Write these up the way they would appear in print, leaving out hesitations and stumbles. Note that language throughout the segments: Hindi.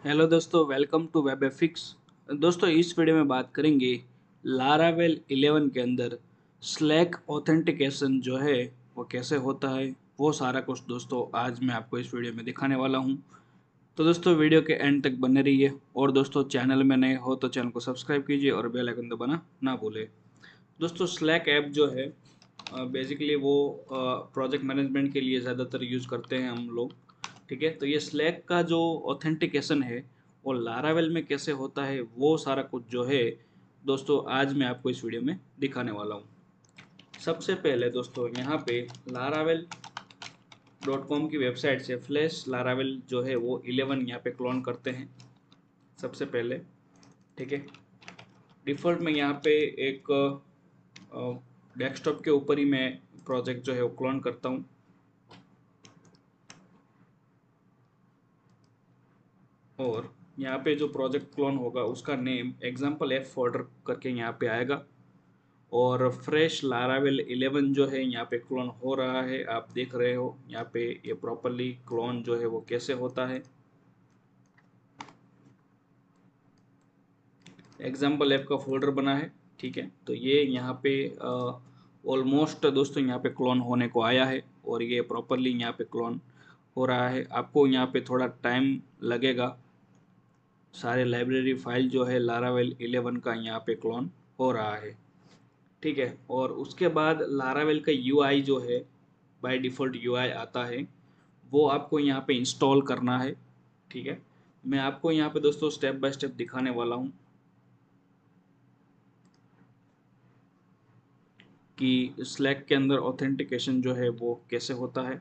हेलो दोस्तों, वेलकम टू वेब एफिक्स। दोस्तों, इस वीडियो में बात करेंगे लारावेल 11 के अंदर स्लैक ऑथेंटिकेशन जो है वो कैसे होता है। वो सारा कुछ दोस्तों आज मैं आपको इस वीडियो में दिखाने वाला हूं। तो दोस्तों वीडियो के एंड तक बने रहिए और दोस्तों चैनल में नए हो तो चैनल को सब्सक्राइब कीजिए और बेल आइकन दबाना ना भूलें। दोस्तों स्लैक ऐप जो है बेसिकली वो प्रोजेक्ट मैनेजमेंट के लिए ज़्यादातर यूज़ करते हैं हम लोग। ठीक है, तो ये स्लैक का जो ऑथेंटिकेशन है वो लारावेल में कैसे होता है वो सारा कुछ जो है दोस्तों आज मैं आपको इस वीडियो में दिखाने वाला हूँ। सबसे पहले दोस्तों यहाँ पे लारावेल .com की वेबसाइट से फ्लैश लारावेल जो है वो 11 यहाँ पे क्लोन करते हैं सबसे पहले। ठीक है, डिफ़ॉल्ट में यहाँ पे एक डेस्कटॉप के ऊपर ही मैं प्रोजेक्ट जो है वो क्लोन करता हूँ। और यहाँ पे जो प्रोजेक्ट क्लोन होगा उसका नेम एग्जाम्पल एफ फोल्डर करके यहाँ पे आएगा। और फ्रेश लारावेल 11 जो है यहाँ पे क्लोन हो रहा है, आप देख रहे हो यहाँ पे ये प्रॉपरली क्लोन जो है वो कैसे होता है। एग्जाम्पल ऐप का फोल्डर बना है। ठीक है, तो ये यहाँ पे ऑलमोस्ट दोस्तों यहाँ पे क्लोन होने को आया है और ये प्रॉपरली यहाँ पे क्लोन हो रहा है। आपको यहाँ पे थोड़ा टाइम लगेगा। सारे लाइब्रेरी फाइल जो है लारावेल 11 का यहाँ पे क्लोन हो रहा है। ठीक है, और उसके बाद लारावेल का यूआई जो है बाय डिफ़ॉल्ट यूआई आता है वो आपको यहाँ पे इंस्टॉल करना है। ठीक है, मैं आपको यहाँ पे दोस्तों स्टेप बाय स्टेप दिखाने वाला हूँ कि स्लैक के अंदर ऑथेंटिकेशन जो है वो कैसे होता है।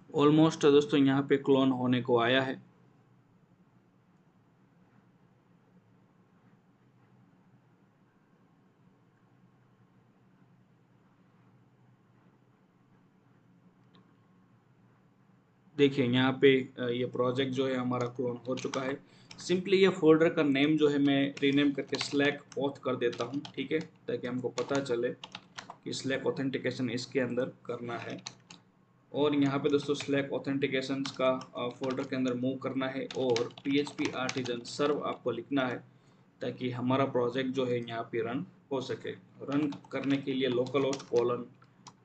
ऑलमोस्ट दोस्तों यहाँ पे क्लोन होने को आया है। देखिए यहाँ पे ये प्रोजेक्ट जो है हमारा क्लोन हो चुका है। सिंपली ये फोल्डर का नेम जो है मैं रीनेम करके स्लैक ऑथ कर देता हूँ। ठीक है, ताकि हमको पता चले कि स्लैक ऑथेंटिकेशन इसके अंदर करना है। और यहाँ पे दोस्तों स्लैक ऑथेंटिकेशन का फोल्डर के अंदर मूव करना है और PHP आर्टिजन सर्व आपको लिखना है ताकि हमारा प्रोजेक्ट जो है यहाँ पे रन हो सके। रन करने के लिए local host colon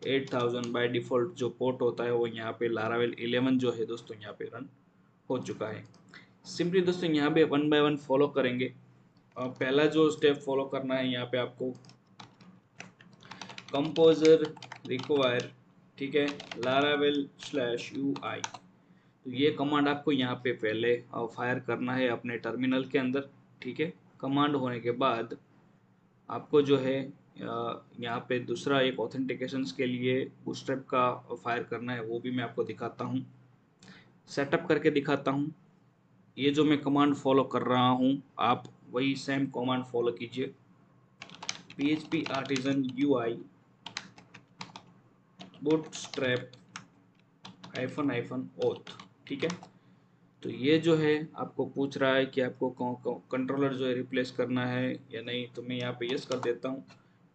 8000 by default जो पोर्ट होता है वो यहाँ पे लारावेल 11 जो है दोस्तों यहाँ पे रन हो चुका है। सिंपली दोस्तों यहाँ पे वन बाय वन फॉलो करेंगे। पहला जो स्टेप फॉलो करना है यहाँ पे आपको कंपोजर रिक्वायर, ठीक है, laravel/ui। तो ये कमांड आपको यहाँ पे पहले फायर करना है अपने टर्मिनल के अंदर। ठीक है, कमांड होने के बाद आपको जो है यहाँ पे दूसरा एक ऑथेंटिकेशंस के लिए बूटस्ट्रैप का फायर करना है, वो भी मैं आपको दिखाता हूँ, सेटअप करके दिखाता हूँ। ये जो मैं कमांड फॉलो कर रहा हूँ आप वही सेम कमांड फॉलो कीजिए। PHP artisan UI bootstrap -auth. ठीक है, तो ये जो है आपको पूछ रहा है कि आपको कंट्रोलर जो है रिप्लेस करना है या नहीं, तो मैं यहाँ पे यस कर देता हूँ।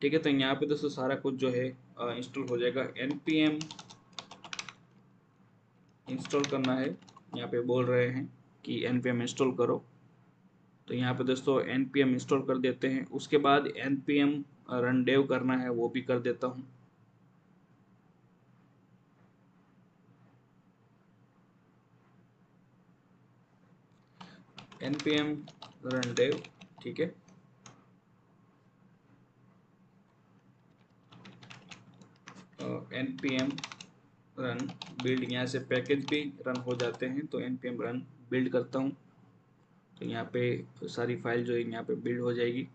ठीक है, तो यहाँ पे दोस्तों सारा कुछ जो है इंस्टॉल हो जाएगा। npm इंस्टॉल करना है, यहाँ पे बोल रहे हैं कि npm इंस्टॉल करो, तो यहाँ पे दोस्तों npm इंस्टॉल कर देते हैं। उसके बाद npm रन डेव करना है, वो भी कर देता हूँ। npm रन डेव, ठीक है, npm रन बिल्ड, यहाँ से पैकेज भी रन हो जाते हैं, तो npm रन बिल्ड करता हूँ, तो यहाँ पे सारी फाइल जो है यहाँ पे बिल्ड हो जाएगी।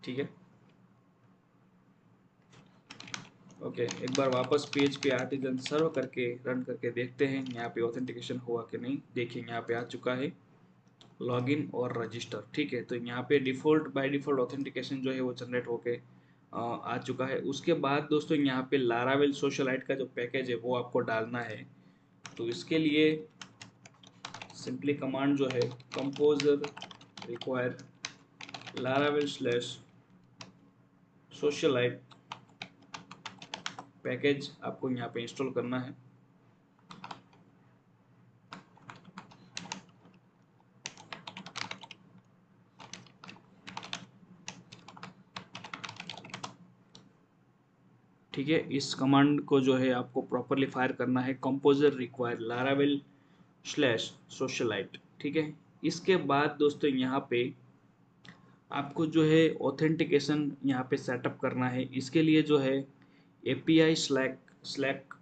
ठीक है, ओके, एक बार वापस PHP आर्टिजन सर्व करके रन करके देखते हैं यहाँ पे ऑथेंटिकेशन हुआ कि नहीं। देखिए यहाँ पे आ चुका है लॉगिन और रजिस्टर। ठीक है, तो यहाँ पे डिफ़ॉल्ट बाय डिफ़ॉल्ट ऑथेंटिकेशन जो है वो जनरेट होके आ चुका है। उसके बाद दोस्तों यहाँ पे लारावेल सोशलाइट का जो पैकेज है वो आपको डालना है। तो इसके लिए सिंपली कमांड जो है composer require Laravel slash socialite package आपको यहाँ पे इंस्टॉल करना है। ठीक है, इस कमांड को जो है आपको प्रॉपरली फायर करना है, composer require Laravel slash socialite. ठीक है, इसके बाद दोस्तों यहाँ पे आपको जो है ऑथेंटिकेशन यहाँ पे सेटअप करना है। इसके लिए जो है API स्लैक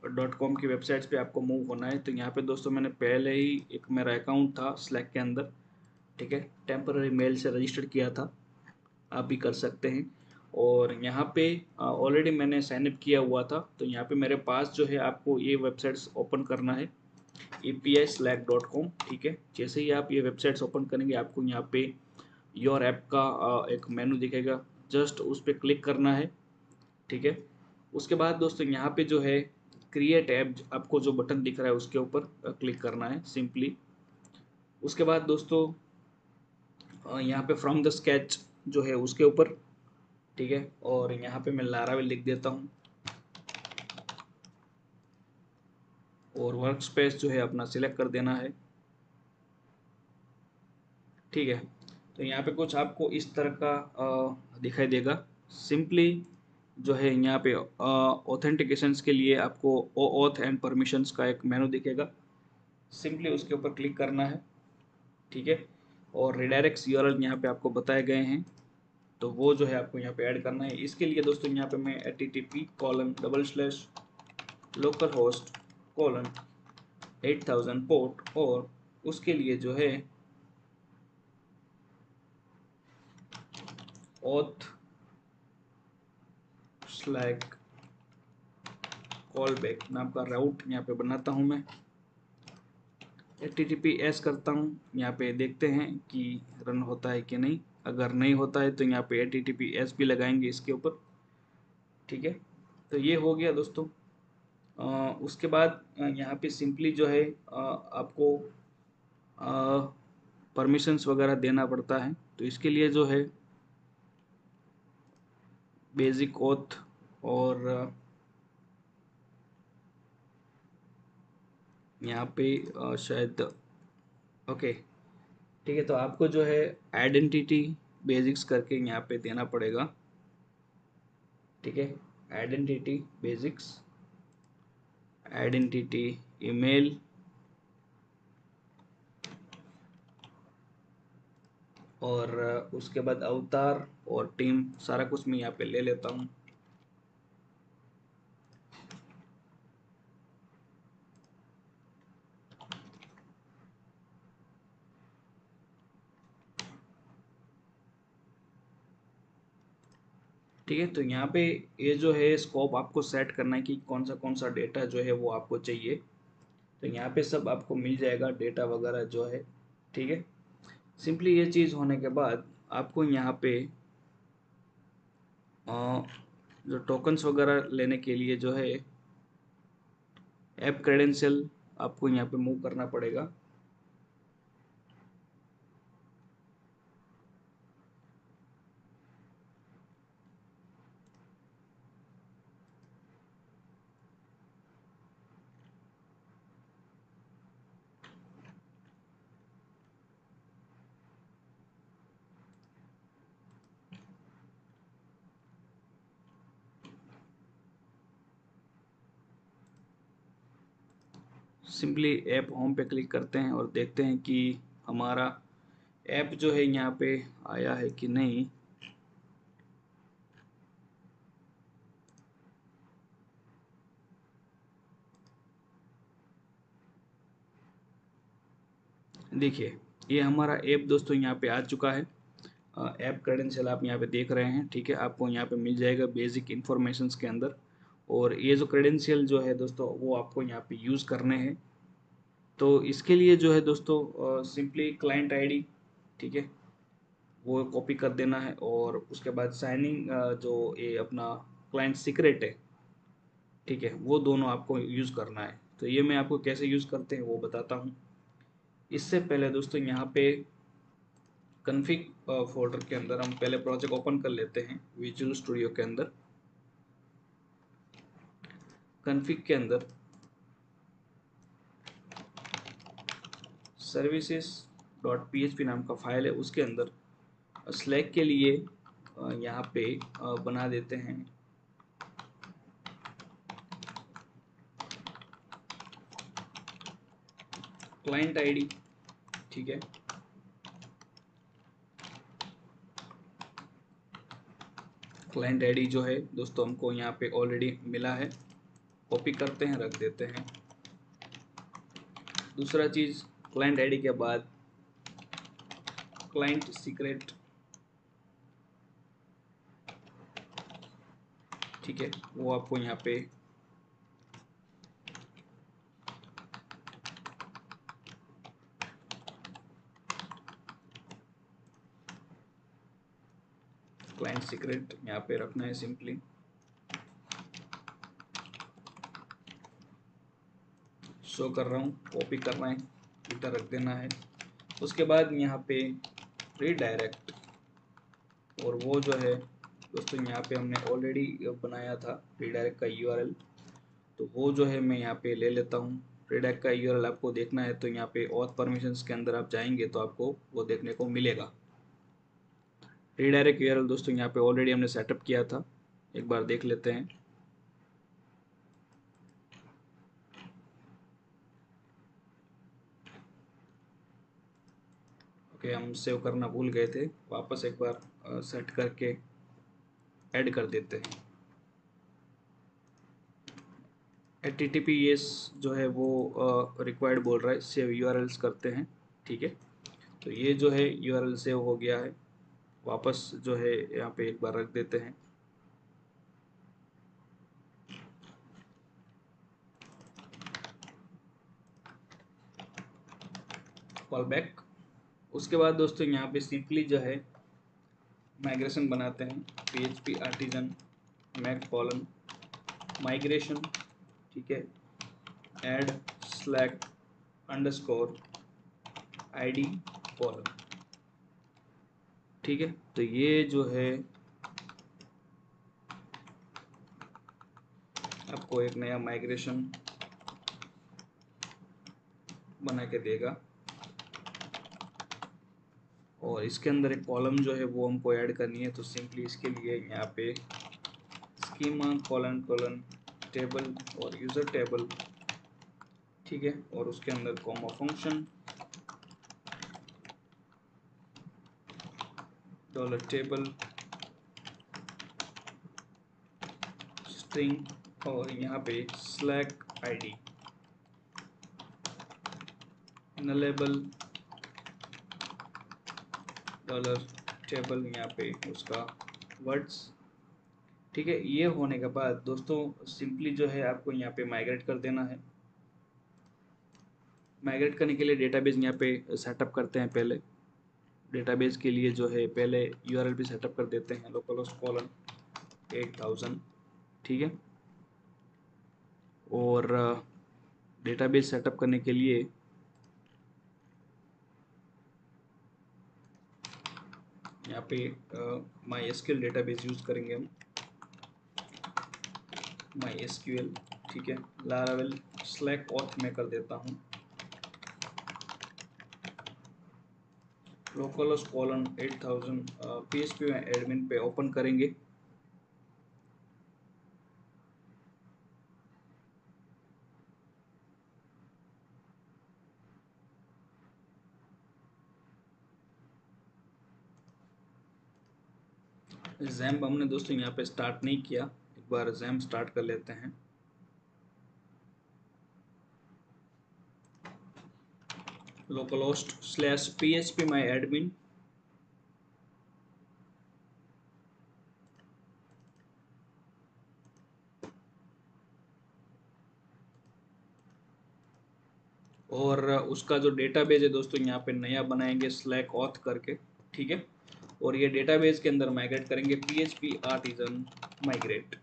डॉट कॉम की वेबसाइट्स पे आपको मूव होना है। तो यहाँ पे दोस्तों मैंने पहले ही एक मेरा अकाउंट था स्लैक के अंदर, ठीक है, टेम्पररी मेल से रजिस्टर्ड किया था, आप भी कर सकते हैं। और यहाँ पे ऑलरेडी मैंने साइनअप किया हुआ था, तो यहाँ पे मेरे पास जो है आपको ये वेबसाइट्स ओपन करना है api/slack.com। ठीक है, जैसे ही आप ये वेबसाइट्स ओपन करेंगे आपको यहाँ पे योर ऐप का एक मेनू दिखेगा, जस्ट उस पर क्लिक करना है। ठीक है, उसके बाद दोस्तों यहाँ पे जो है क्रिएट ऐप आपको जो बटन दिख रहा है उसके ऊपर क्लिक करना है सिंपली। उसके बाद दोस्तों यहाँ पे फ्रॉम द स्केच जो है उसके ऊपर, ठीक है, और यहाँ पे मैं लारावेल लिख देता हूँ और वर्क स्पेस जो है अपना सिलेक्ट कर देना है। ठीक है, तो यहाँ पे कुछ आपको इस तरह का दिखाई देगा। सिंपली जो है यहाँ पे ऑथेंटिकेशंस के लिए आपको OAuth एंड परमिशंस का एक मेनू दिखेगा, सिंपली उसके ऊपर क्लिक करना है। ठीक है, और रिडायरेक्ट्स URL यहाँ पे आपको बताए गए हैं, तो वो जो है आपको यहाँ पे ऐड करना है। इसके लिए दोस्तों यहाँ पे मैं http://localhost:8000 पोर्ट और उसके लिए जो है auth स्लैक कॉल बैक नाम का राउट यहाँ पे बनाता हूँ मैं, HTTPS करता हूँ। यहाँ पे देखते हैं कि रन होता है कि नहीं, अगर नहीं होता है तो यहाँ पे HTTPS भी लगाएंगे इसके ऊपर। ठीक है, तो ये हो गया दोस्तों। उसके बाद यहाँ पे सिंपली जो है आपको परमिशंस वगैरह देना पड़ता है, तो इसके लिए जो है बेसिक ओथ और यहाँ पे शायद ओके, ठीक है, तो आपको जो है आइडेंटिटी बेसिक्स करके यहाँ पे देना पड़ेगा। ठीक है, आइडेंटिटी बेसिक्स, आइडेंटिटी ईमेल और उसके बाद अवतार और टीम, सारा कुछ मैं यहाँ पे ले लेता हूँ। ठीक है, तो यहाँ पे ये जो है स्कोप आपको सेट करना है कि कौन सा डेटा जो है वो आपको चाहिए, तो यहाँ पे सब आपको मिल जाएगा डेटा वगैरह जो है। ठीक है, सिंपली ये चीज़ होने के बाद आपको यहाँ पे जो टोकन्स वगैरह लेने के लिए जो है ऐप क्रेडेंशियल आपको यहाँ पे मूव करना पड़ेगा। सिंपली ऐप होम पे क्लिक करते हैं और देखते हैं कि हमारा ऐप जो है यहाँ पे आया है कि नहीं। देखिए, ये हमारा ऐप दोस्तों यहाँ पे आ चुका है। ऐप क्रेडेंशियल आप यहाँ पे देख रहे हैं। ठीक है, आपको यहाँ पे मिल जाएगा बेसिक इन्फॉर्मेशंस के अंदर, और ये जो क्रेडेंशियल जो है दोस्तों वो आपको यहाँ पे यूज़ करने हैं। तो इसके लिए जो है दोस्तों सिंपली क्लाइंट आईडी, ठीक है, वो कॉपी कर देना है, और उसके बाद साइनिंग जो ये अपना क्लाइंट सीक्रेट है, ठीक है, वो दोनों आपको यूज़ करना है। तो ये मैं आपको कैसे यूज़ करते हैं वो बताता हूँ। इससे पहले दोस्तों यहाँ पे कन्फिग फोल्डर के अंदर हम पहले प्रोजेक्ट ओपन कर लेते हैं विजुअल स्टूडियो के अंदर। कन्फिग के अंदर services.php नाम का फाइल है, उसके अंदर स्लैक के लिए यहाँ पे बना देते हैं क्लाइंट आईडी। ठीक है, क्लाइंट आईडी जो है दोस्तों हमको यहाँ पे ऑलरेडी मिला है, कॉपी करते हैं, रख देते हैं। दूसरा चीज़, क्लाइंट आईडी के बाद क्लाइंट सीक्रेट। ठीक है, वो आपको यहाँ पे क्लाइंट सीक्रेट यहाँ पे रखना है, सिंपली शो कर रहा हूँ, कॉपी करना है, इधर रख देना है। उसके बाद यहाँ पे रीडायरेक्ट, और वो जो है दोस्तों यहाँ पे हमने ऑलरेडी बनाया था रीडायरेक्ट का यूआरएल, तो वो जो है मैं यहाँ पे ले लेता हूँ। रीडायरेक्ट का यूआरएल आपको देखना है तो यहाँ पे ऑथ परमिशंस के अंदर आप जाएंगे तो आपको वो देखने को मिलेगा। रीडायरेक्ट यूआरएल दोस्तों यहाँ पे ऑलरेडी हमने सेटअप किया था, एक बार देख लेते हैं। ओके, हम सेव करना भूल गए थे, वापस एक बार सेट करके ऐड कर देते हैं। HTTPS जो है वो रिक्वायर्ड बोल रहा है, सेव यूआरएल्स करते हैं। ठीक है, तो ये जो है यूआरएल सेव हो गया है, वापस जो है यहाँ पे एक बार रख देते हैं। Call back. उसके बाद दोस्तों यहाँ पे सिंपली जो है माइग्रेशन बनाते हैं, PHP artisan make colon migration. ठीक है, add Slack underscore ID colon. ठीक है, तो ये जो है आपको एक नया माइग्रेशन बना के देगा, और इसके अंदर एक कॉलम जो है वो हमको ऐड करनी है। तो सिंपली इसके लिए यहाँ पे स्कीमा कॉलन कॉलन टेबल और यूज़र टेबल। ठीक है, और उसके अंदर comma function dollar table string, और यहाँ पे slack ID nullable dollar table, यहाँ पे उसका वर्ड्स। ठीक है, ये होने के बाद दोस्तों सिंपली जो है आपको यहाँ पे माइग्रेट कर देना है। माइग्रेट करने के लिए डेटाबेस यहाँ पे सेटअप करते हैं। पहले डेटाबेस के लिए जो है पहले यूआरएल भी सेटअप कर देते हैं, लोकलहोस्ट कॉलन 8000। ठीक है, और डेटाबेस सेटअप करने के लिए यहाँ पे MySQL डेटाबेस यूज़ करेंगे हम, MySQL। ठीक है, लारावेल स्लैक ऑथ में कर देता हूँ, लोकलहोस्ट कॉलन 8000 PHP में एडमिन पे ओपन करेंगे। जैम्प हमने दोस्तों यहाँ पे स्टार्ट नहीं किया, एक बार जैम्प स्टार्ट कर लेते हैं। लोकलहोस्ट /php my admin, और उसका जो डेटाबेस है दोस्तों यहाँ पे नया बनाएंगे स्लैक ऑथ करके। ठीक है, और ये डेटाबेस के अंदर माइग्रेट करेंगे PHP आर्टिजन माइग्रेट।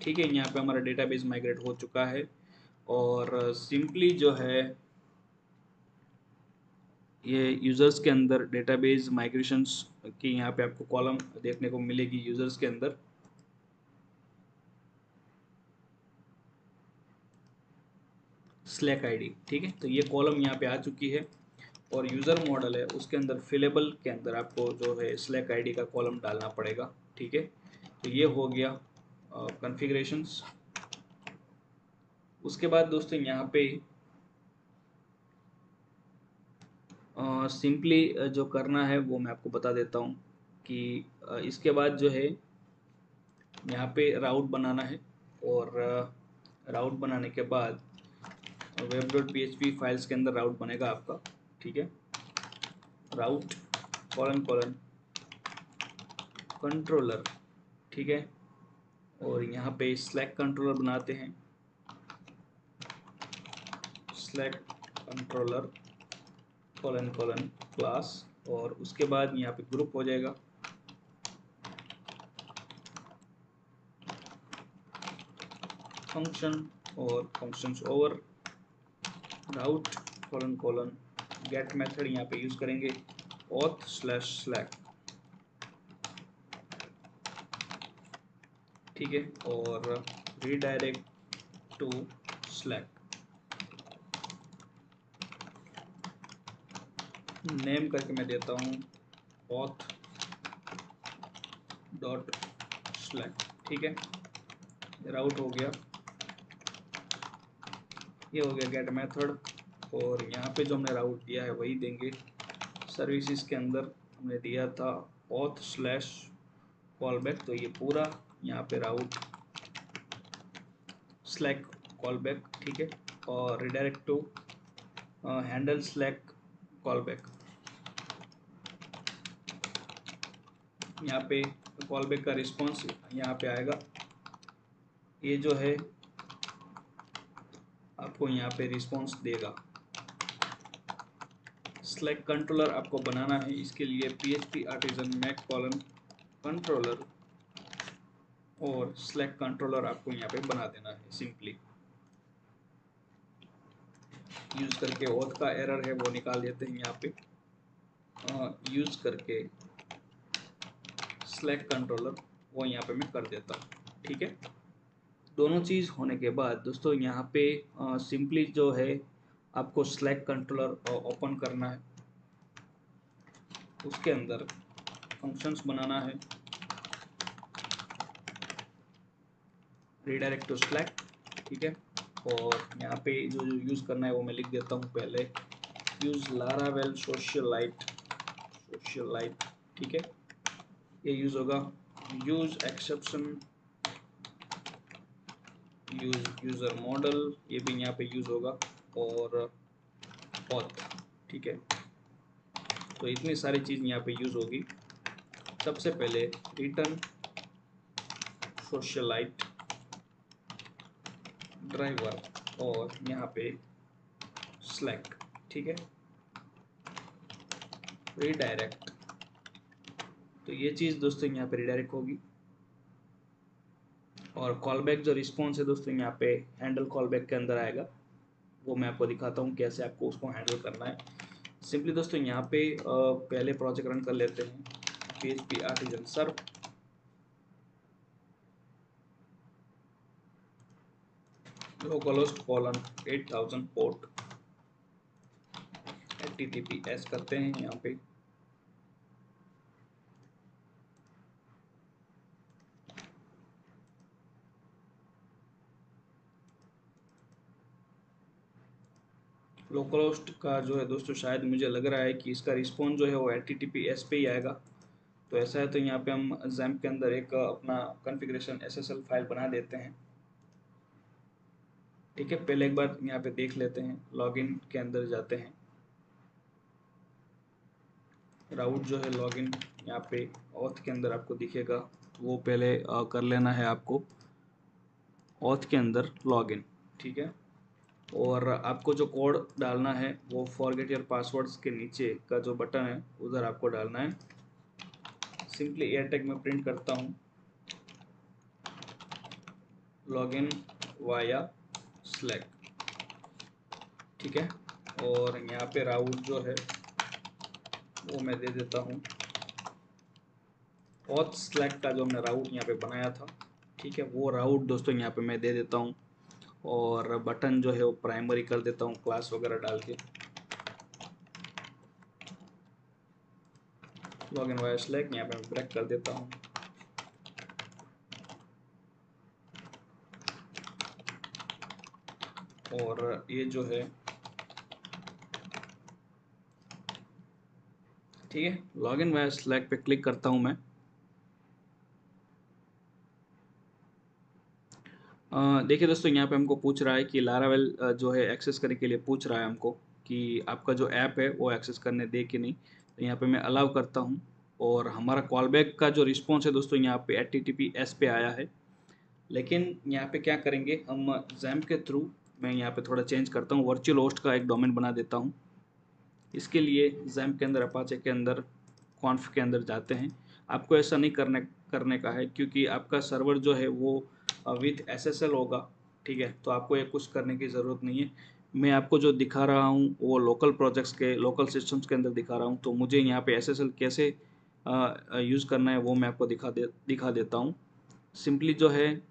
ठीक है, यहाँ पे हमारा डेटाबेस माइग्रेट हो चुका है, और सिंपली जो है ये यूज़र्स के अंदर डेटाबेस माइग्रेशंस की यहाँ पे आपको कॉलम देखने को मिलेगी यूज़र्स के अंदर। स्लैक आईडी, ठीक है, तो ये कॉलम यहाँ पे आ चुकी है। और यूज़र मॉडल है उसके अंदर फिलेबल के अंदर आपको जो है स्लैक आईडी का कॉलम डालना पड़ेगा, ठीक है। तो ये हो गया कॉन्फ़िगरेशंस। उसके बाद दोस्तों यहाँ पे सिंपली जो करना है वो मैं आपको बता देता हूँ कि इसके बाद जो है यहाँ पे राउट बनाना है। और राउट बनाने के बाद web.php फाइल्स के अंदर राउट बनेगा आपका, ठीक है। राउट कॉलन कॉलन कंट्रोलर, ठीक है। और यहाँ पे स्लैक कंट्रोलर बनाते हैं, slack controller colon colon class. और उसके बाद यहाँ पे ग्रुप हो जाएगा, फंक्शन और फंक्शंस ओवर राउट कॉलन कॉलन गेट मेथड यहाँ पे यूज करेंगे auth स्लैश स्लैक, ठीक है। और रीडायरेक्ट टू स्लैक, नेम करके मैं देता हूँ auth डॉट स्लैक, ठीक है। राउट हो गया, ये हो गया गेट मेथड। और यहाँ पे जो हमने राउट दिया है वही देंगे। सर्विसेज के अंदर हमने दिया था auth स्लैश कॉलबैक, तो ये पूरा यहाँ पे राउट स्लैक कॉलबैक, ठीक है। और redirect to handle Slack callback, यहाँ पे कॉलबैक का रिस्पॉन्स यहाँ पे आएगा। ये जो है आपको यहाँ पे रिस्पॉन्स देगा। स्लैक कंट्रोलर आपको बनाना है, इसके लिए php artisan make colon controller और स्लैक कंट्रोलर आपको यहाँ पे बना देना है। सिंपली यूज करके auth का एरर है वो निकाल देते हैं यहाँ पे, यूज करके स्लैक कंट्रोलर वो यहाँ पे मैं कर देता हूँ, ठीक है। दोनों चीज़ होने के बाद दोस्तों यहाँ पे सिंपली जो है आपको स्लैक कंट्रोलर ओपन करना है, उसके अंदर फंक्शंस बनाना है, रीडायरेक्ट टू स्लैक, ठीक है। और यहाँ पे जो यूज़ करना है वो मैं लिख देता हूँ पहले, यूज़ लारावेल सोशलाइट, ठीक है। ये यूज़ होगा। Use exception, use user model, ये भी यहाँ पे यूज़ होगा। और auth, ठीक है। तो इतनी सारी चीज़ यहाँ पे यूज़ होगी। सबसे पहले रिटर्न सोशलाइट ड्राइवर और यहाँ पे स्लैक, ठीक है। रीडायरेक्ट, तो ये चीज़ दोस्तों यहाँ पे रीडायरेक्ट होगी। और कॉलबैक जो रिस्पॉन्स है दोस्तों यहाँ पे हैंडल कॉलबैक के अंदर आएगा, वो मैं आपको दिखाता हूँ कैसे आपको उसको हैंडल करना है। सिंपली दोस्तों यहाँ पे पहले प्रोजेक्ट रन कर लेते हैं, php आर्टिजन सर्व, लोकलहोस्ट कॉलन 8000 पोर्ट, https करते हैं यहाँ पे। लोकलहोस्ट का जो है दोस्तों शायद मुझे लग रहा है कि इसका रिस्पॉन्स जो है वो https पे ही आएगा। तो ऐसा है तो यहाँ पे हम XAMPP के अंदर एक अपना कॉन्फ़िगरेशन SSL फाइल बना देते हैं, ठीक है। पहले एक बार यहाँ पे देख लेते हैं, लॉगिन के अंदर जाते हैं, राउट जो है लॉगिन यहाँ पे auth के अंदर आपको दिखेगा, वो पहले कर लेना है आपको auth के अंदर लॉगिन, ठीक है। और आपको जो कोड डालना है वो फॉरगेट योर पासवर्ड्स के नीचे का जो बटन है उधर आपको डालना है। सिंपली एयर टैग में प्रिंट करता हूँ, लॉगिन वाया स्लैक, ठीक है। और यहाँ पे राउट जो है वो मैं दे देता हूँ। ऑथ स्लैक का जो हमने राउट यहाँ पे बनाया था, ठीक है, वो राउट दोस्तों यहाँ पे मैं दे देता हूँ। और बटन जो है वो प्राइमरी कर देता हूँ क्लास वगैरह डाल के। लॉगिन वाया स्लैक यहाँ पे मैं ब्रेक कर देता हूँ। और ये जो है, ठीक है, लॉगिन वाया स्लैक पे क्लिक करता हूँ मैं। देखिए दोस्तों, यहाँ पे हमको पूछ रहा है कि लारावेल जो है एक्सेस करने के लिए पूछ रहा है हमको कि आपका जो ऐप है वो एक्सेस करने दे कि नहीं। तो यहाँ पे मैं अलाउ करता हूँ। और हमारा कॉलबैक का जो रिस्पॉन्स है दोस्तों यहाँ पे HTTPS पे आया है। लेकिन यहाँ पे क्या करेंगे हम, जैम्प के थ्रू मैं यहाँ पे थोड़ा चेंज करता हूँ, वर्चुअल होस्ट का एक डोमेन बना देता हूँ। इसके लिए जैम्प के अंदर, अपाचे के अंदर, कॉन्फ के अंदर जाते हैं। आपको ऐसा नहीं करने का है, क्योंकि आपका सर्वर जो है वो विथ SSL होगा, ठीक है। तो आपको ये कुछ करने की ज़रूरत नहीं है। मैं आपको जो दिखा रहा हूँ वो लोकल प्रोजेक्ट्स के, लोकल सिस्टम्स के अंदर दिखा रहा हूँ। तो मुझे यहाँ पे SSL कैसे यूज़ करना है वो मैं आपको दिखा देता हूँ। सिंपली जो है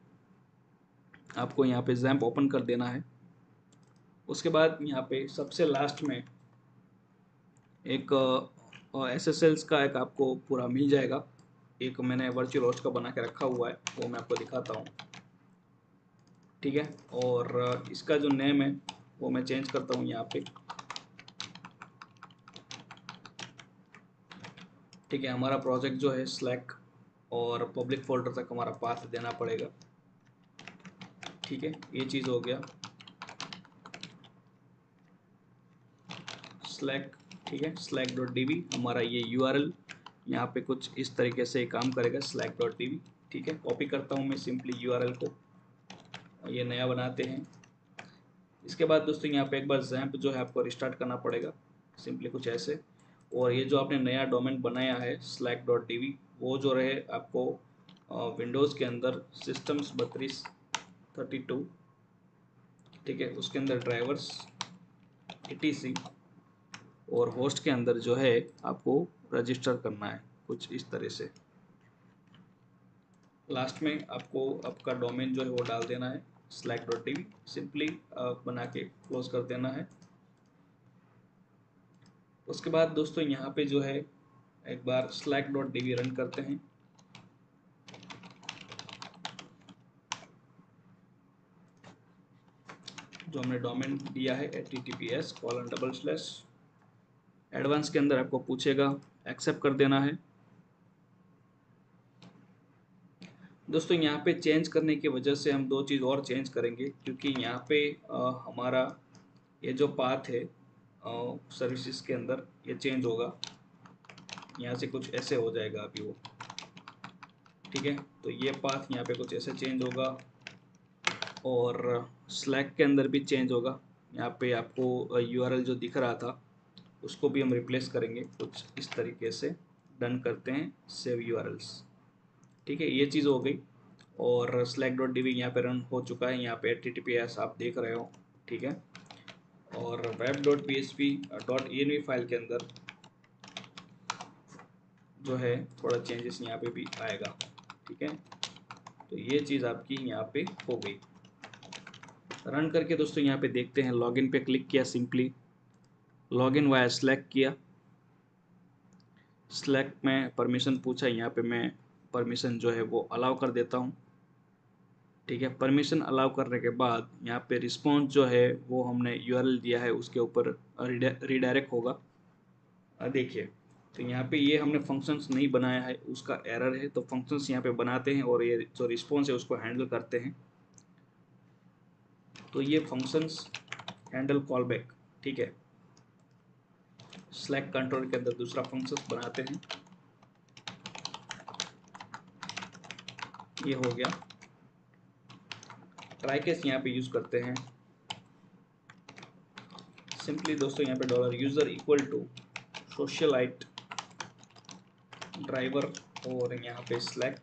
आपको यहाँ पे जैम्प ओपन कर देना है। उसके बाद यहाँ पे सबसे लास्ट में एक SSLs का एक आपको पूरा मिल जाएगा। एक मैंने वर्चुअल होस्ट का बना के रखा हुआ है, वो मैं आपको दिखाता हूँ, ठीक है। और इसका जो नेम है वो मैं चेंज करता हूँ यहाँ पे, ठीक है। हमारा प्रोजेक्ट जो है स्लैक, और पब्लिक फोल्डर तक हमारा पाथ देना पड़ेगा, ठीक है। ये चीज़ हो गया स्लैक, ठीक है। slack.db हमारा ये URL यहाँ पे कुछ इस तरीके से काम करेगा, slack.db, ठीक है। कॉपी करता हूँ मैं सिंपली URL को, ये नया बनाते हैं। इसके बाद दोस्तों यहाँ पे एक बार जैम्प जो है आपको रिस्टार्ट करना पड़ेगा, सिंपली कुछ ऐसे। और ये जो आपने नया डोमेन बनाया है slack.db, वो जो रहे आपको विंडोज़ के अंदर सिस्टम्स 3232, ठीक है, उसके अंदर ड्राइवर्स etc, और होस्ट के अंदर जो है आपको रजिस्टर करना है कुछ इस तरह से। लास्ट में आपको आपका डोमेन जो है वो डाल देना है slack.db, सिंपली बना के क्लोज कर देना है। उसके बाद दोस्तों यहाँ पे जो है एक बार slack.db रन करते हैं। जो हमने डोमेन दिया है https:// एडवांस के अंदर आपको पूछेगा, एक्सेप्ट कर देना है। दोस्तों यहाँ पे चेंज करने की वजह से हम दो चीज़ और चेंज करेंगे, क्योंकि यहाँ पे हमारा ये जो पाथ है सर्विसेज के अंदर ये चेंज होगा। यहाँ से कुछ ऐसे हो जाएगा अभी वो, ठीक है। तो ये पाथ यहाँ पे कुछ ऐसे चेंज होगा, और स्लैक के अंदर भी चेंज होगा। यहाँ पे आपको URL जो दिख रहा था उसको भी हम रिप्लेस करेंगे कुछ इस तरीके से। डन करते हैं, सेव URLs, ठीक है। ये चीज़ हो गई। और slack.db यहाँ पे रन हो चुका है, यहाँ पे HTTPS आप देख रहे हो, ठीक है। और web.php.env फाइल के अंदर जो है थोड़ा चेंजेस यहाँ पे भी आएगा, ठीक है। तो ये चीज़ आपकी यहाँ पे हो गई। रन करके दोस्तों यहाँ पे देखते हैं, लॉगिन पे क्लिक किया, सिंपली लॉगिन वाया स्लैक किया। स्लैक में परमिशन पूछा, यहाँ पे मैं परमिशन जो है वो अलाउ कर देता हूँ, ठीक है। परमिशन अलाउ करने के बाद यहाँ पे रिस्पॉन्स जो है वो हमने URL दिया है उसके ऊपर रिडायरेक्ट होगा। देखिए, तो यहाँ पे ये हमने फंक्शंस नहीं बनाया है, उसका एरर है। तो फंक्शंस यहाँ पे बनाते हैं और ये जो रिस्पॉन्स है उसको हैंडल करते हैं। तो ये फंक्शंस हैंडल कॉलबैक, ठीक है। स्लैक कंट्रोल के अंदर दूसरा फंक्शंस बनाते हैं, ये हो गया। ट्राई केस यहाँ पे यूज़ करते हैं। सिंपली दोस्तों यहाँ पे $user equal to socialite driver, और यहाँ पे स्लैक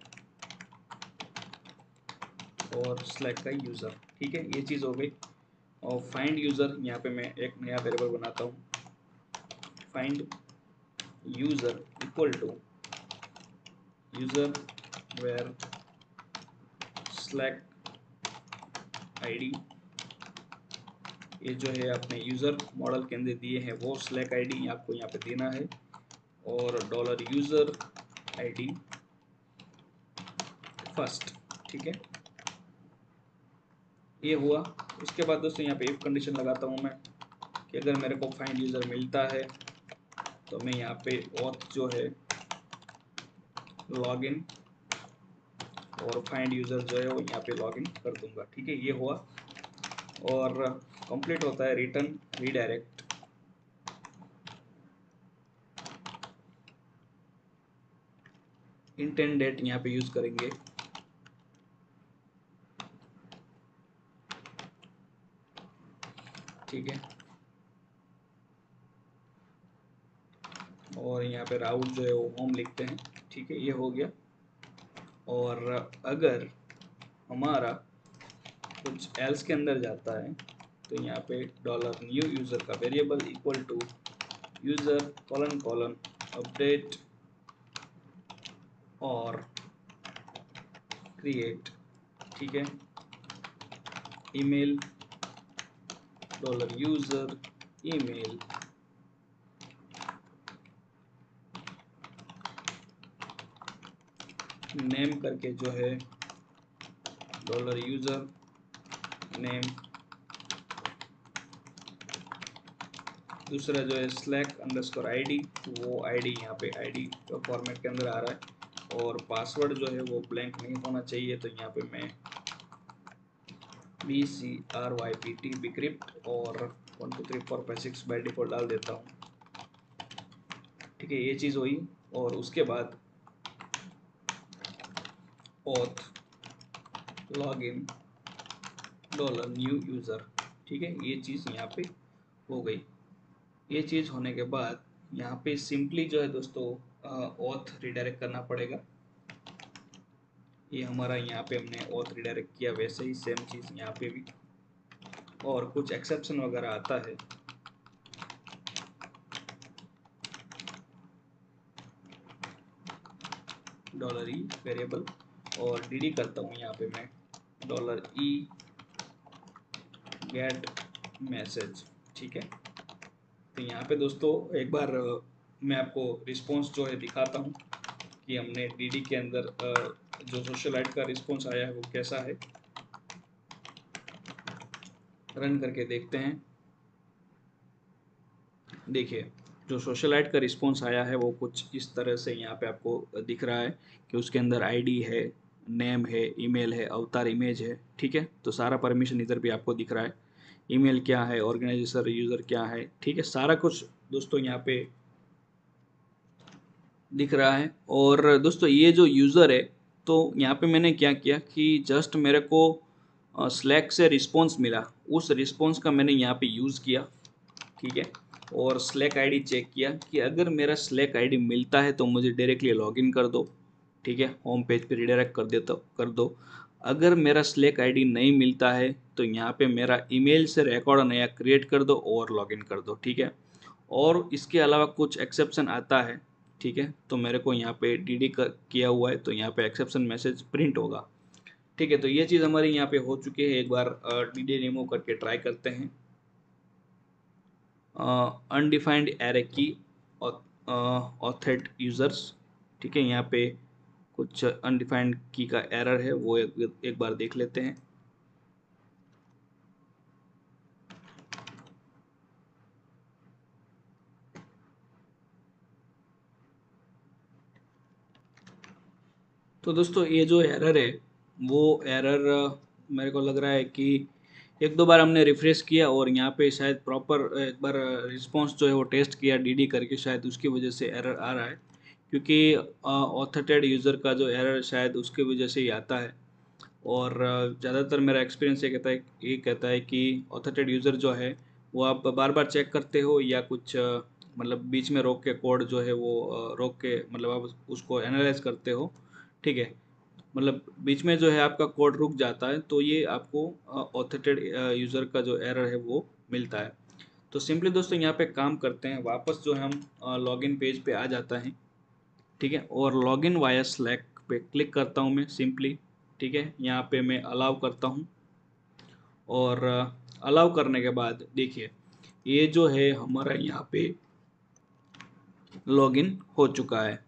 और स्लैक का यूज़र, ठीक है। ये चीज़ हो गई। और फाइंड यूज़र, यहाँ पे मैं एक नया वेरिएबल बनाता हूँ, find user equal to user where Slack ID, ये जो है आपने यूजर मॉडल के अंदर दिए हैं वो स्लैक आईडी आपको यहाँ पे देना है, और डॉलर यूजर आईडी फर्स्ट। ठीक है, ये हुआ। उसके बाद दोस्तों यहाँ पे इफ कंडीशन लगाता हूँ मैं कि अगर मेरे को फाइंड यूजर मिलता है तो मैं यहाँ पे ऑथ जो है लॉगिन और फाइंड यूजर जो है वो यहाँ पे लॉगिन कर दूंगा। ठीक है, ये हुआ। और कंप्लीट होता है रिटर्न रीडायरेक्ट। इंटेंडेड यहाँ पे यूज करेंगे। ठीक है, और यहाँ पे राउट जो है वो होम लिखते हैं। ठीक है, ये हो गया। और अगर हमारा कुछ एल्स के अंदर जाता है तो यहाँ पे डॉलर न्यू यूजर का variable equal to user colon colon update और क्रिएट। ठीक है, email dollar user email name करके जो है डॉलर यूजर नेम, दूसरा जो है स्लैक अंडरस्कोर आईडी, वो आईडी यहाँ पे आईडी का फॉर्मेट के अंदर आ रहा है, और पासवर्ड जो है वो ब्लैंक नहीं होना चाहिए, तो यहाँ पे मैं BCRYPT बिक्रिप्ट और 1 2 3 4 5 6 बाई डिफॉल्ट डाल देता हूँ। ठीक है, ये चीज़ हुई। और उसके बाद auth login dollar new user. ठीक है, ये चीज़ यहाँ पे हो गई। ये चीज़ होने के बाद यहाँ पे सिंपली जो है दोस्तों ऑथ रिडायरेक्ट करना पड़ेगा। ये हमारा यहाँ पे हमने ऑथ रिडायरेक्ट किया, वैसे ही सेम चीज़ यहाँ पे भी। और कुछ एक्सेप्शन वगैरह आता है, डॉलर ई वेरिएबल, और डी करता हूँ यहाँ पे मैं डॉलर ई गेट मैसेज। ठीक है, तो यहाँ पे दोस्तों एक बार मैं आपको रिस्पॉन्स जो है दिखाता हूँ कि हमने डी के अंदर जो सोशलाइट का रिस्पॉन्स आया है वो कैसा है। रन करके देखते हैं। देखिए, जो सोशलाइट का रिस्पॉन्स आया है वो कुछ इस तरह से यहाँ पे आपको दिख रहा है कि उसके अंदर आईडी है, नेम है, ईमेल है, अवतार इमेज है। ठीक है, तो सारा परमिशन इधर भी आपको दिख रहा है। ईमेल क्या है, ऑर्गेनाइजेशन यूज़र क्या है। ठीक है, सारा कुछ दोस्तों यहाँ पे दिख रहा है। और दोस्तों ये जो यूज़र है, तो यहाँ पे मैंने क्या किया कि जस्ट मेरे को स्लैक से रिस्पॉन्स मिला, उस रिस्पॉन्स का मैंने यहाँ पे यूज़ किया। ठीक है, और स्लैक आईडी चेक किया कि अगर मेरा स्लैक आईडी मिलता है तो मुझे डायरेक्टली लॉगिन कर दो। ठीक है, होम पेज पे रिडायरेक्ट कर दो। अगर मेरा स्लैक आईडी नहीं मिलता है तो यहाँ पे मेरा ईमेल से रिकॉर्ड नया क्रिएट कर दो और लॉगिन कर दो। ठीक है, और इसके अलावा कुछ एक्सेप्शन आता है। ठीक है, तो मेरे को यहाँ पे डी किया हुआ है तो यहाँ पे एक्सेप्शन मैसेज प्रिंट होगा। ठीक है, तो ये चीज़ हमारी यहाँ पे हो चुकी है। एक बार डी रिमूव करके ट्राई करते हैं। अनडिफाइंड एरे की ऑथेड यूज़र्स। ठीक है, यहाँ पे कुछ अनडिफाइंड की का एरर है, वो एक बार देख लेते हैं। तो दोस्तों ये जो एरर है वो एरर मेरे को लग रहा है कि एक दो बार हमने रिफ्रेश किया और यहाँ पे शायद प्रॉपर एक बार रिस्पॉन्स जो है वो टेस्ट किया डी करके, शायद उसकी वजह से एरर आ रहा है। क्योंकि ऑथेटेड यूज़र का जो एरर शायद उसकी वजह से ही आता है। और ज़्यादातर मेरा एक्सपीरियंस ये कहता है कि ऑथेंटिक यूज़र जो है वो आप बार बार चेक करते हो, या कुछ मतलब बीच में रोक के कोड जो है वो रोक के मतलब आप उसको एनालाइज करते हो। ठीक है, मतलब बीच में जो है आपका कोड रुक जाता है तो ये आपको ऑथेंटिक यूज़र का जो एरर है वो मिलता है। तो सिंपली दोस्तों यहाँ पे काम करते हैं, वापस जो है हम लॉगिन पेज पे आ जाता है, ठीक है, और लॉगिन वाया स्लैक पे क्लिक करता हूँ मैं सिंपली, ठीक है। यहाँ पे मैं अलाउ करता हूँ और अलाउ करने के बाद देखिए ये जो है हमारा यहाँ पे लॉगिन हो चुका है।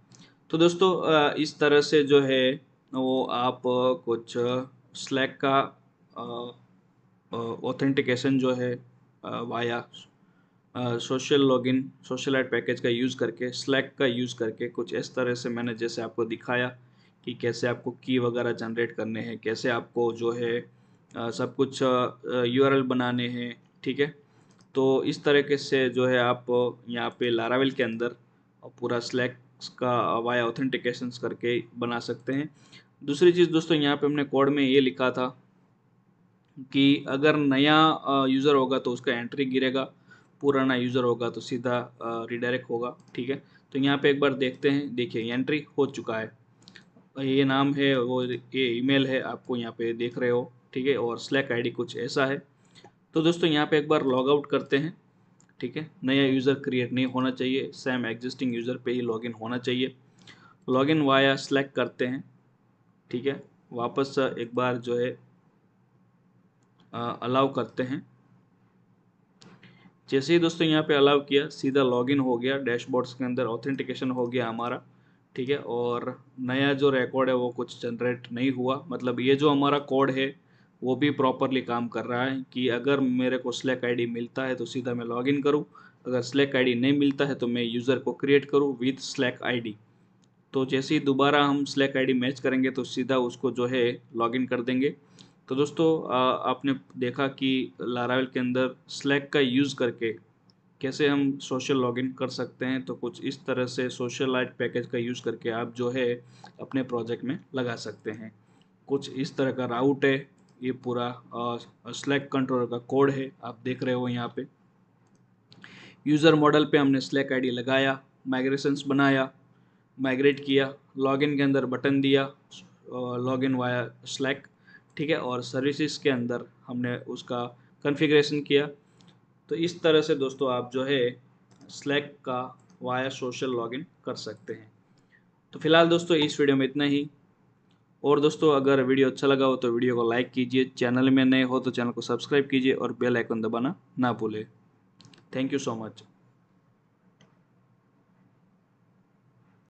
तो दोस्तों इस तरह से जो है वो आप कुछ स्लैक का ऑथेंटिकेशन जो है via social login social add package का यूज़ करके, स्लैक का यूज़ करके कुछ इस तरह से मैंने जैसे आपको दिखाया कि कैसे आपको की वगैरह जनरेट करने हैं, कैसे आपको जो है सब कुछ यूआरएल बनाने हैं, ठीक है। तो इस तरीके से जो है आप यहाँ पे लारावेल के अंदर पूरा स्लैक का वाया ऑथेंटिकेशन करके बना सकते हैं। दूसरी चीज़ दोस्तों, यहाँ पे हमने कोड में ये लिखा था कि अगर नया यूज़र होगा तो उसका एंट्री गिरेगा, पुराना यूज़र होगा तो सीधा रिडायरेक्ट होगा, ठीक है। तो यहाँ पे एक बार देखते हैं, देखिए एंट्री हो चुका है, ये नाम है, वो ये ईमेल है, आपको यहाँ पे देख रहे हो, ठीक है, और स्लैक आईडी कुछ ऐसा है। तो दोस्तों यहाँ पे एक बार लॉग आउट करते हैं, ठीक है। नया यूज़र क्रिएट नहीं होना चाहिए, सेम एग्जिस्टिंग यूज़र पे ही लॉगिन होना चाहिए। लॉगिन वाया स्लैक करते हैं, ठीक है। वापस एक बार जो है अलाउ करते हैं। जैसे ही दोस्तों यहाँ पे अलाउ किया, सीधा लॉगिन हो गया, डैशबोर्ड्स के अंदर ऑथेंटिकेशन हो गया हमारा, ठीक है। और नया जो रिकॉर्ड है वो कुछ जनरेट नहीं हुआ, मतलब ये जो हमारा कोड है वो भी प्रॉपरली काम कर रहा है कि अगर मेरे को स्लैक आईडी मिलता है तो सीधा मैं लॉगिन करूँ, अगर स्लैक आईडी नहीं मिलता है तो मैं यूज़र को क्रिएट करूँ विथ स्लैक आईडी। तो जैसे ही दोबारा हम स्लैक आईडी मैच करेंगे तो सीधा उसको जो है लॉगिन कर देंगे। तो दोस्तों आपने देखा कि लारावेल के अंदर स्लैक का यूज़ करके कैसे हम सोशल लॉगिन कर सकते हैं। तो कुछ इस तरह से सोशल लाइट पैकेज का यूज़ करके आप जो है अपने प्रोजेक्ट में लगा सकते हैं। कुछ इस तरह का राउट है, ये पूरा स्लैक कंट्रोलर का कोड है, आप देख रहे हो यहाँ पे। यूज़र मॉडल पे हमने स्लैक आईडी लगाया, माइग्रेशंस बनाया, माइग्रेट किया, लॉगिन के अंदर बटन दिया, लॉगिन वाया स्लैक, ठीक है, और सर्विसेज के अंदर हमने उसका कॉन्फ़िगरेशन किया। तो इस तरह से दोस्तों आप जो है स्लैक का वाया सोशल लॉगिन कर सकते हैं। तो फिलहाल दोस्तों इस वीडियो में इतना ही। और दोस्तों अगर वीडियो अच्छा लगा हो तो वीडियो को लाइक कीजिए, चैनल में नए हो तो चैनल को सब्सक्राइब कीजिए और बेल आइकन दबाना ना भूलें। Thank you so much.